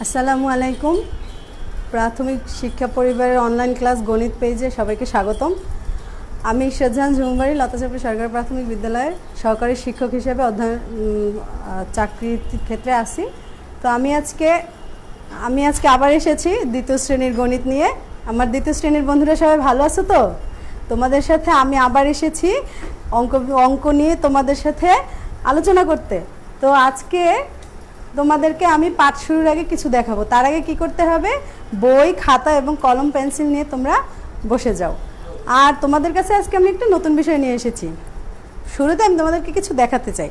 আসসালামু আলাইকুম। প্রাথমিক শিক্ষা পরিবারের অনলাইন ক্লাস গণিত পেজে সবাইকে স্বাগতম। আমি শাহজাহান ঝুমবাড়ি লতাচাপড়ি সরকারি প্রাথমিক বিদ্যালয়ের সহকারী শিক্ষক হিসেবে চাকরির ক্ষেত্রে আছি। তো আমি আজকে আবার এসেছি দ্বিতীয় শ্রেণীর গণিত নিয়ে। আমার দ্বিতীয় শ্রেণীর বন্ধুরা সবাই ভালো আছো তো? তোমাদের সাথে আমি আবার এসেছি অঙ্ক নিয়ে তোমাদের সাথে আলোচনা করতে। তো আজকে তোমাদেরকে আমি পাঠ শুরুর আগে কিছু দেখাবো। তার আগে কি করতে হবে, বই, খাতা এবং কলম, পেন্সিল নিয়ে তোমরা বসে যাও। আর তোমাদের কাছে আজকে আমি একটা নতুন বিষয় নিয়ে এসেছি। শুরুতে আমি তোমাদেরকে কিছু দেখাতে চাই।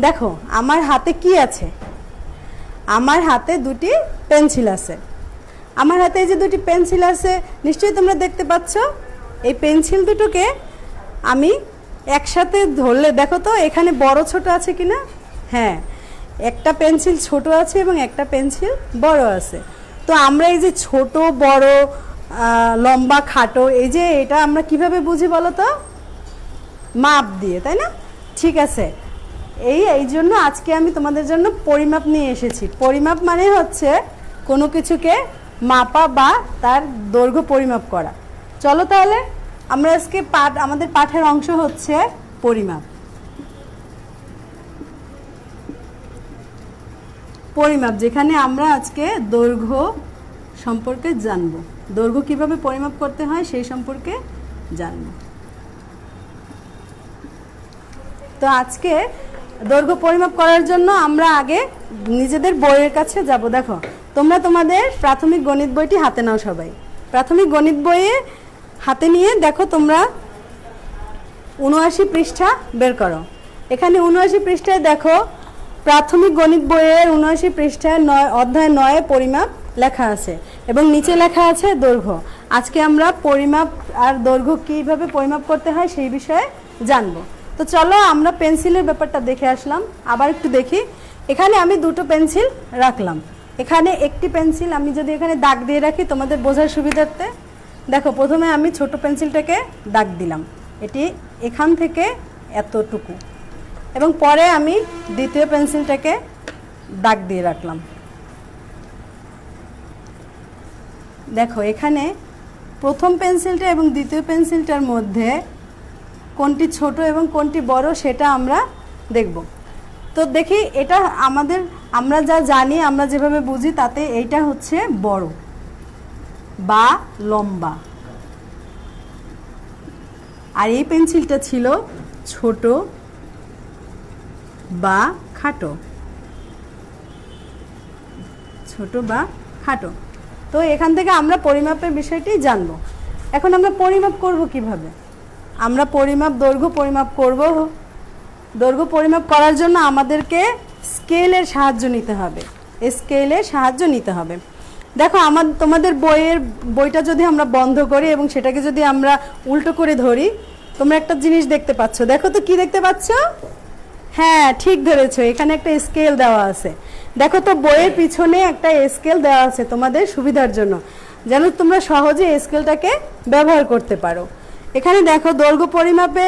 দেখো আমার হাতে কি আছে। আমার হাতে দুটি পেন্সিল আছে। আমার হাতে এই যে দুটি পেন্সিল আছে, নিশ্চয়ই তোমরা দেখতে পাচ্ছ। এই পেন্সিল দুটোকে আমি একসাথে ধরলে দেখো তো এখানে বড় ছোট আছে কিনা। হ্যাঁ, একটা পেন্সিল ছোট আছে এবং একটা পেন্সিল বড় আছে। তো আমরা এই যে ছোট বড়, লম্বা খাটো, এই যে এটা আমরা কিভাবে বুঝি বলো তো? মাপ দিয়ে, তাই না? ঠিক আছে, এই জন্য আজকে আমি তোমাদের জন্য পরিমাপ নিয়ে এসেছি। পরিমাপ মানে হচ্ছে কোনো কিছুকে মাপা বা তার দৈর্ঘ্য পরিমাপ করা। চলো তাহলে আমরা আজকে আমাদের পাঠের অংশ হচ্ছে পরিমাপ। পরিমাপ, যেখানে আমরা আজকে দৈর্ঘ্য সম্পর্কে জানব। দৈর্ঘ্য কিভাবে পরিমাপ করতে হয় সেই সম্পর্কে জানব। তো আজকে দৈর্ঘ্য পরিমাপ করার জন্য আমরা আগে নিজেদের বইয়ের কাছে যাব। দেখো তোমরা তোমাদের প্রাথমিক গণিত বইটি হাতে নাও। সবাই প্রাথমিক গণিত বইয়ে হাতে নিয়ে দেখো তোমরা 79 পৃষ্ঠা বের করো। এখানে 79 পৃষ্ঠায় দেখো প্রাথমিক গণিত বইয়ের 79 পৃষ্ঠায় অধ্যায় 9 পরিমাপ লেখা আছে এবং নিচে লেখা আছে দৈর্ঘ্য। আজকে আমরা পরিমাপ আর দৈর্ঘ্য কীভাবে পরিমাপ করতে হয় সেই বিষয়ে জানব। তো চলো আমরা পেন্সিলের ব্যাপারটা দেখে আসলাম। আবার একটু দেখি। এখানে আমি দুটো পেন্সিল রাখলাম। এখানে একটি পেন্সিল আমি যদি এখানে দাগ দিয়ে রাখি তোমাদের বোঝার সুবিধার্থে, দেখো প্রথমে আমি ছোট পেন্সিলটাকে দাগ দিলাম, এটি এখান থেকে এতটুকু, এবং পরে আমি দ্বিতীয় পেন্সিলটাকে দাগ দিয়ে রাখলাম। দেখো এখানে প্রথম পেন্সিলটা এবং দ্বিতীয় পেন্সিলটার মধ্যে কোনটি ছোট এবং কোনটি বড় সেটা আমরা দেখব। তো দেখি, এটা আমরা যা জানি, আমরা যেভাবে বুঝি তাতে এইটা হচ্ছে বড় বা লম্বা, আর এই পেন্সিলটা ছিল ছোট বা খাটো। ছোট বা খাটো। তো এখান থেকে আমরা পরিমাপের বিষয়টি জানবো। এখন আমরা পরিমাপ করব কিভাবে? আমরা দৈর্ঘ্য পরিমাপ করব। দৈর্ঘ্য পরিমাপ করার জন্য আমাদেরকে স্কেলের সাহায্য নিতে হবে। স্কেলের সাহায্য নিতে হবে। দেখো তোমাদের বইটা যদি আমরা বন্ধ করি এবং সেটাকে যদি আমরা উল্টো করে ধরি, তোমরা একটা জিনিস দেখতে পাচ্ছ। দেখো তো কি দেখতে পাচ্ছ? হ্যাঁ, ঠিক ধরেছো, এখানে একটা স্কেল দেওয়া আছে। দেখো তো বইয়ের পিছনে একটা স্কেল দেওয়া আছে তোমাদের সুবিধার জন্য, যেন তোমরা সহজে স্কেলটাকে ব্যবহার করতে পারো। এখানে দেখো দৈর্ঘ্য পরিমাপে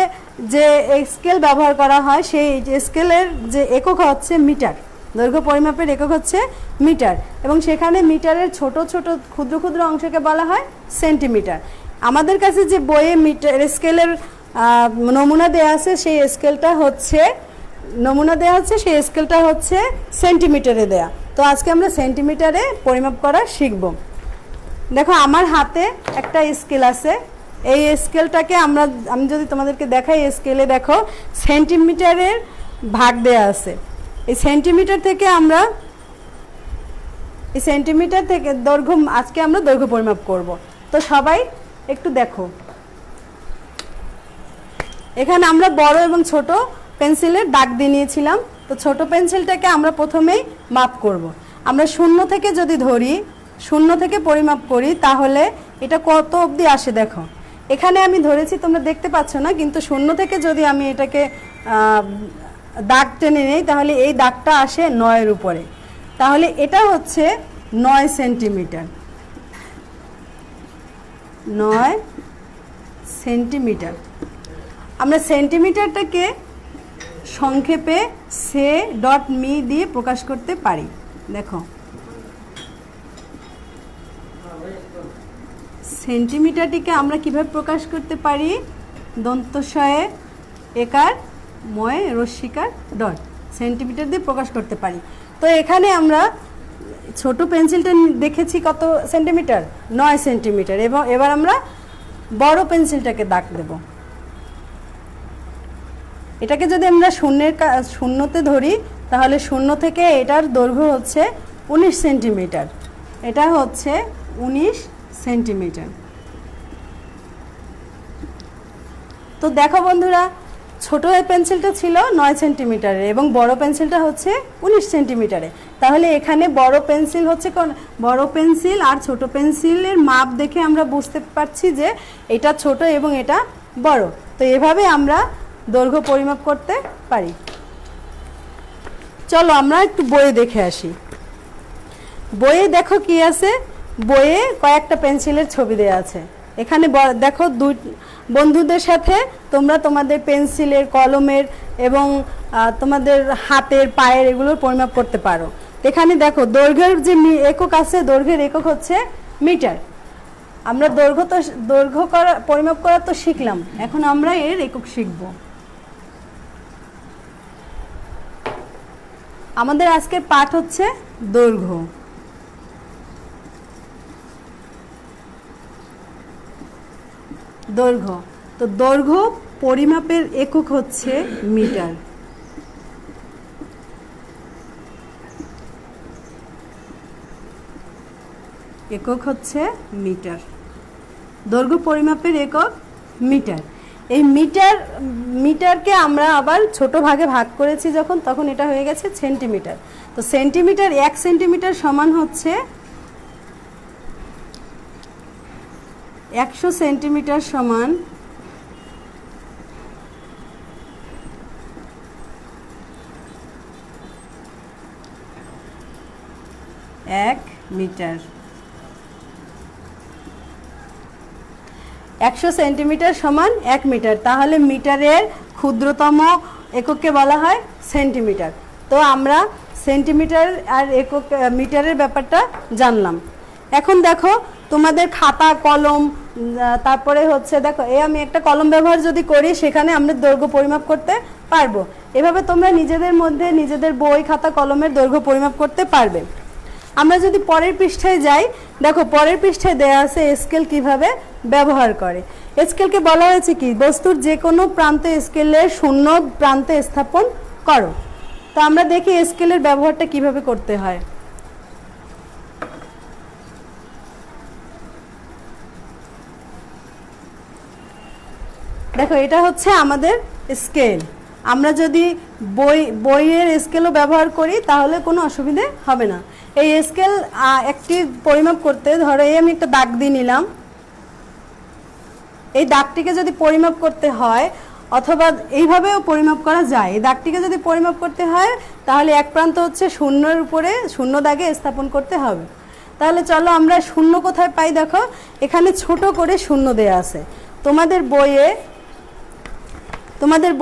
যে স্কেল ব্যবহার করা হয় সেই স্কেলের যে একক হচ্ছে মিটার। দৈর্ঘ্য পরিমাপের একক হচ্ছে মিটার, এবং সেখানে মিটারের ছোট ছোট ক্ষুদ্র ক্ষুদ্র অংশকে বলা হয় সেন্টিমিটার। আমাদের কাছে যে বইয়ে মিটার স্কেলের নমুনা দেওয়া আছে সেই স্কেলটা হচ্ছে সেন্টিমিটারে দেয়া। তো আজকে আমরা সেন্টিমিটারে পরিমাপ করা শিখব। দেখো আমার হাতে একটা স্কেল আছে। এই স্কেলটাকে আমি যদি তোমাদেরকে দেখাই, স্কেলে দেখো সেন্টিমিটারের ভাগ দেয়া আছে। এই সেন্টিমিটার থেকে দৈর্ঘ্য, আজকে আমরা দৈর্ঘ্য পরিমাপ করব। তো সবাই একটু দেখো, এখানে আমরা বড় এবং ছোট পেন্সিলের দাগ দিয়ে নিয়েছিলাম। তো ছোট পেন্সিলটাকে আমরা প্রথমেই মাপ করব। আমরা শূন্য থেকে যদি ধরি, শূন্য থেকে পরিমাপ করি, তাহলে এটা কত অবধি আসে দেখো। এখানে আমি ধরেছি, তোমরা দেখতে পাচ্ছ না, কিন্তু শূন্য থেকে যদি আমি এটাকে দাগ টেনে নেই তাহলে এই দাগটা আসে 9-এর উপরে। তাহলে এটা হচ্ছে 9 সেন্টিমিটার। 9 সেন্টিমিটার। আমরা সেন্টিমিটারটাকে সংক্ষেপে সে.মি দিয়ে প্রকাশ করতে পারি। দেখো সেন্টিমিটারটিকে আমরা কিভাবে প্রকাশ করতে পারি? দন্তস্বয়ে একার ময় রস্যিকার ডট সেন্টিমিটার দিয়ে প্রকাশ করতে পারি। তো এখানে আমরা ছোট পেন্সিলটা দেখেছি কত সেন্টিমিটার, 9 সেন্টিমিটার। এবং এবার আমরা বড় পেন্সিলটাকে দাগ দেব। এটাকে যদি আমরা শূন্যতে ধরি তাহলে শূন্য থেকে এটার দৈর্ঘ্য হচ্ছে 19 সেন্টিমিটার। এটা হচ্ছে 19 সেন্টিমিটার। তো দেখো বন্ধুরা, ছোট পেন্সিলটা ছিল 9 সেন্টিমিটারের এবং বড় পেন্সিলটা হচ্ছে 19 সেন্টিমিটারে। তাহলে এখানে বড় পেন্সিল হচ্ছে বড় পেন্সিল আর ছোট পেন্সিলের মাপ দেখে আমরা বুঝতে পারছি যে এটা ছোট এবং এটা বড়। তো এভাবে আমরা দৈর্ঘ্য পরিমাপ করতে পারি। চলো আমরা একটু বইয়ে দেখে আসি। বইয়ে দেখো কি আছে। বইয়ে কয়েকটা পেন্সিলের ছবি দেওয়া আছে। এখানে দেখো দুই বন্ধুদের সাথে তোমরা তোমাদের পেন্সিলের, কলমের এবং তোমাদের হাতের, পায়ের এগুলোর পরিমাপ করতে পারো। এখানে দেখো দৈর্ঘ্যের যে একক আছে, দৈর্ঘ্যের একক হচ্ছে মিটার। আমরা দৈর্ঘ্য পরিমাপ করা তো শিখলাম, এখন আমরা এর একক শিখব। আমাদের আজকের পাঠ হচ্ছে দৈর্ঘ্য। দৈর্ঘ্য, তো দৈর্ঘ্য পরিমাপের একক হচ্ছে মিটার। একক হচ্ছে মিটার। দৈর্ঘ্য পরিমাপের একক মিটার। এই মিটারকে আমরা আবার ছোট ভাগে ভাগ করেছি তখন এটা হয়ে গেছে সেন্টিমিটার। তো সেন্টিমিটার, 1 সেন্টিমিটার সমান হচ্ছে 100 সেন্টিমিটার সমান 1 মিটার। 100 সেন্টিমিটার সমান 1 মিটার। তাহলে মিটারের ক্ষুদ্রতম একককে বলা হয় সেন্টিমিটার। তো আমরা সেন্টিমিটার আর একক মিটারের ব্যাপারটা জানলাম। এখন দেখো তোমাদের খাতা, কলম, তারপরে হচ্ছে দেখো আমি একটা কলম ব্যবহার যদি করি সেখানে আমরা দৈর্ঘ্য পরিমাপ করতে পারবো। এভাবে তোমরা নিজেদের মধ্যে নিজেদের বই, খাতা, কলমের দৈর্ঘ্য পরিমাপ করতে পারবে। আমরা যদি পরের পৃষ্ঠায় যাই, দেখো পরের পৃষ্ঠায় দেয়া আছে স্কেল কিভাবে ব্যবহার করে। স্কেলকে বলা হয়েছে কি, বস্তুর যে কোনো প্রান্তে স্কেলের শূন্য প্রান্তে স্থাপন করো। তো আমরা দেখি স্কেলের ব্যবহারটা কিভাবে করতে হয়। দেখো এটা হচ্ছে আমাদের স্কেল। আমরা যদি বইয়ের স্কেলও ব্যবহার করি তাহলে কোনো অসুবিধে হবে না। এই স্কেল একটি পরিমাপ করতে, ধরো আমি একটা দাগ দিয়ে নিলাম। এই দাগটিকে যদি পরিমাপ করতে হয়, অথবা এইভাবেও পরিমাপ করা যায়। এই দাগটিকে যদি পরিমাপ করতে হয় তাহলে এক প্রান্ত হচ্ছে শূন্যের উপরে শূন্য দাগে স্থাপন করতে হবে। তাহলে চলো আমরা শূন্য কোথায় পাই। দেখো এখানে ছোট করে শূন্য দেয়া আছে। তোমাদের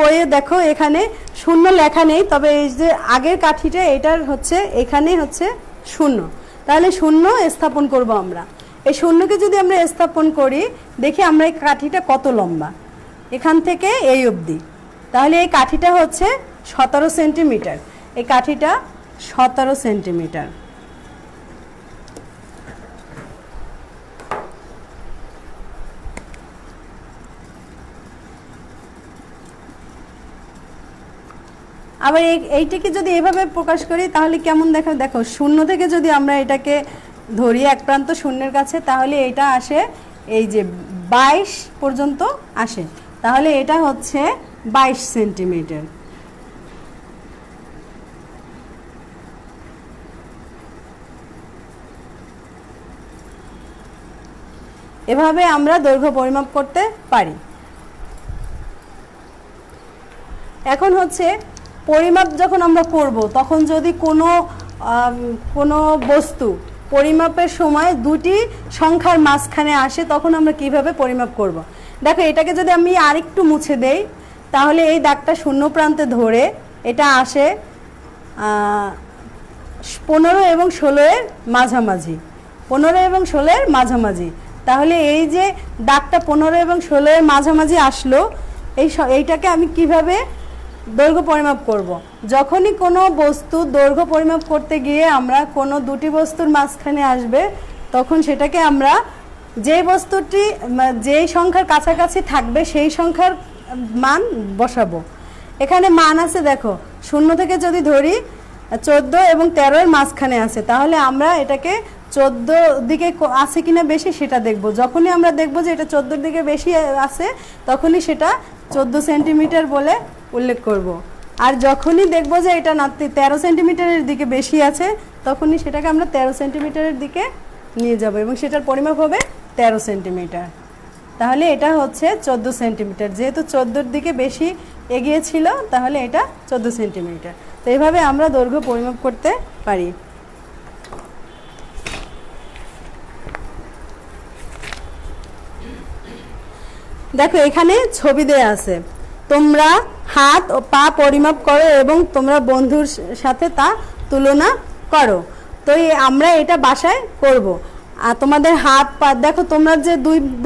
বইয়ে দেখো এখানে শূন্য লেখা নেই, তবে এই যে আগের কাঠিটা এটার হচ্ছে এখানে হচ্ছে শূন্য। তাহলে শূন্য স্থাপন করব আমরা। এই শূন্যকে যদি আমরা স্থাপন করি, দেখি আমরা এই কাঠিটা কত লম্বা, এখান থেকে এই অবধি। তাহলে এই কাঠিটা হচ্ছে 17 সেন্টিমিটার। এই কাঠিটা 17 সেন্টিমিটার। আবার এইটাকে যদি এভাবে প্রকাশ করি তাহলে কেমন দেখা। দেখো শূন্য থেকে যদি আমরা এটাকে ধরি এক প্রান্ত শূন্যের কাছে, তাহলে এটা আসে এই যে 22 পর্যন্ত আসে। তাহলে এটা হচ্ছে 22 সেন্টিমিটার। এভাবে আমরা দৈর্ঘ্য পরিমাপ করতে পারি। এখন হচ্ছে পরিমাপ যখন আমরা করব, তখন যদি কোনো বস্তু পরিমাপের সময় দুটি সংখ্যার মাঝখানে আসে, তখন আমরা কিভাবে পরিমাপ করব। দেখো এটাকে যদি আমি আরেকটু মুছে দেই, তাহলে এই দাগটা শূন্য প্রান্তে ধরে এটা আসে 15 এবং 16 এর মাঝামাঝি। 15 এবং 16 এর মাঝামাঝি। তাহলে এই যে দাগটা 15 এবং 16 এর মাঝামাঝি আসলো, এইটাকে আমি কিভাবে দৈর্ঘ্য পরিমাপ করব। যখনই কোনো বস্তু দৈর্ঘ্য পরিমাপ করতে গিয়ে আমরা কোনো দুটি বস্তুর মাঝখানে আসবে, তখন সেটাকে আমরা যে বস্তুটি যেই সংখ্যার কাছাকাছি থাকবে সেই সংখ্যার মান বসাবো। এখানে মান আছে, দেখো 0 থেকে যদি ধরি 14 এবং 13 এর মাঝখানে আছে, তাহলে আমরা এটাকে 14 দিকে আছে কিনা বেশি সেটা দেখব। যখনই আমরা দেখব যে এটা 14 দিকে বেশি আছে, তখনই সেটা 14 সেন্টিমিটার বলে উল্লেখ করব। আর যখনই দেখব যে এটা 13 সেন্টিমিটারের দিকে বেশি আছে, তখনই সেটাকে আমরা 13 সেন্টিমিটারের দিকে নিয়ে যাব এবং সেটার পরিমাপ হবে 13 সেন্টিমিটার। তাহলে এটা হচ্ছে 14 সেন্টিমিটার। যেহেতু 14 দিকে বেশি এগিয়ে ছিল, তাহলে এটা 14 সেন্টিমিটার। তো এইভাবে আমরা দৈর্ঘ্য পরিমাপ করতে পারি। দেখো এখানে ছবি দেয়া আছে, তোমরা হাত ও পা পরিমাপ করো এবং তোমরা বন্ধুর সাথে তা তুলনা করো। তো আমরা এটা বাসায় করব। আর তোমাদের হাত পা দেখো, তোমরা যে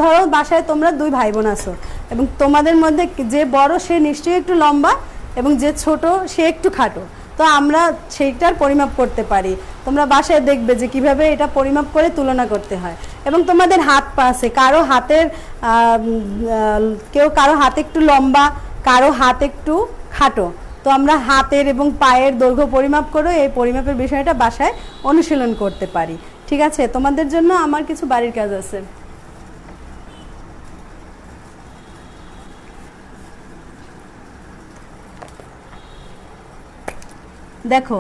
ধরো বাসায় তোমরা 2 ভাই বোন আছো এবং তোমাদের মধ্যে যে বড় সে নিশ্চয়ই একটু লম্বা এবং যে ছোট সে একটু খাটো। তো আমরা সেইটার পরিমাপ করতে পারি। তোমরা বাসায় দেখবে যে কিভাবে এটা পরিমাপ করে তুলনা করতে হয়। এবং তোমাদের হাত পা আছে, কারো হাত একটু লম্বা, কারো হাত একটু খাটো। তো আমরা হাতের এবং পায়ের দৈর্ঘ্য পরিমাপ করে এই পরিমাপের বিষয়টা বাসায় অনুশীলন করতে পারি। ঠিক আছে, তোমাদের জন্য আমার কিছু বাড়ির কাজ আছে। দেখো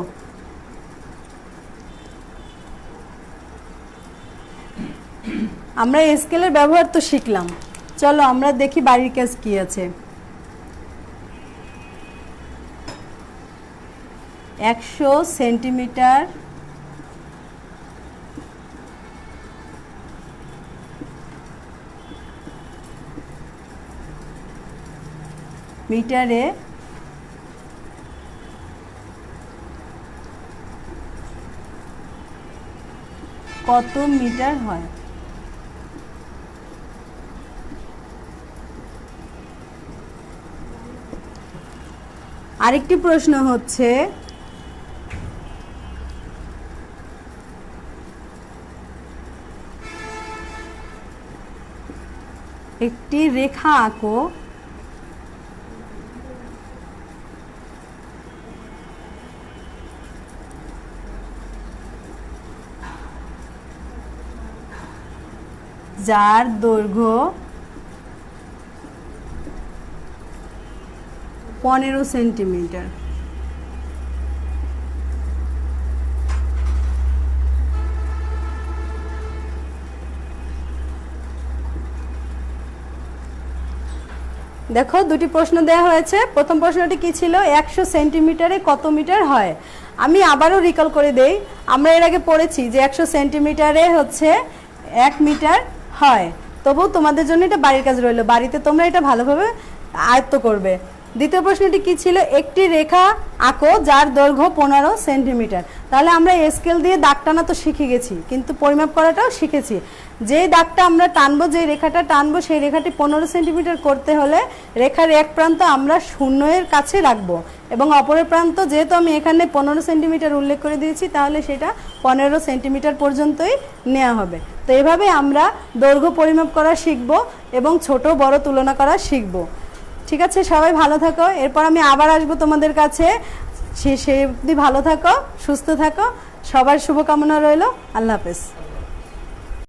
আমরা স্কেলের ব্যবহার তো শিখলাম, চলো আমরা দেখি বাড়ির কাজ কি আছে। 100 সেন্টিমিটার মিটারে কত মিটার হয়? আরেকটি প্রশ্ন হচ্ছে, একটি রেখা আঁকো যার দৈর্ঘ্য 15 সেন্টিমিটার। দেখো দুটি প্রশ্ন দেওয়া হয়েছে। প্রথম প্রশ্নটি কি ছিল? 100 সেন্টিমিটারে কত মিটার হয়? আমি আবারও রিকল করে দেই, আমরা এর আগে পড়েছি যে 100 সেন্টিমিটারে হচ্ছে 1 মিটার হয়। তবুও তোমাদের জন্য এটা বাড়ির কাজ রইল, বাড়িতে তোমরা এটা ভালোভাবে আয়ত্ত করবে। দ্বিতীয় প্রশ্নটি কি ছিল? একটি রেখা আঁকো যার দৈর্ঘ্য 15 সেন্টিমিটার। তাহলে আমরা স্কেল দিয়ে দাগ টানা তো শিখে গেছি, কিন্তু পরিমাপ করাটাও শিখেছি। যেই দাগটা আমরা টানবো, যে রেখাটা টানবো, সেই রেখাটি 15 সেন্টিমিটার করতে হলে রেখার এক প্রান্ত আমরা 0-এর কাছে রাখবো এবং অপরের প্রান্ত, যেহেতু আমি এখানে 15 সেন্টিমিটার উল্লেখ করে দিয়েছি, তাহলে সেটা 15 সেন্টিমিটার পর্যন্তই নেওয়া হবে। তো এভাবে আমরা দৈর্ঘ্য পরিমাপ করা শিখবো এবং ছোট বড় তুলনা করা শিখবো। ঠিক আছে, সবাই ভালো থাকো। এরপর আমি আবার আসবো তোমাদের কাছে। সেই অবধি ভালো থাকো, সুস্থ থাকো। সবার শুভকামনা রইল। আল্লাহ হাফেজ।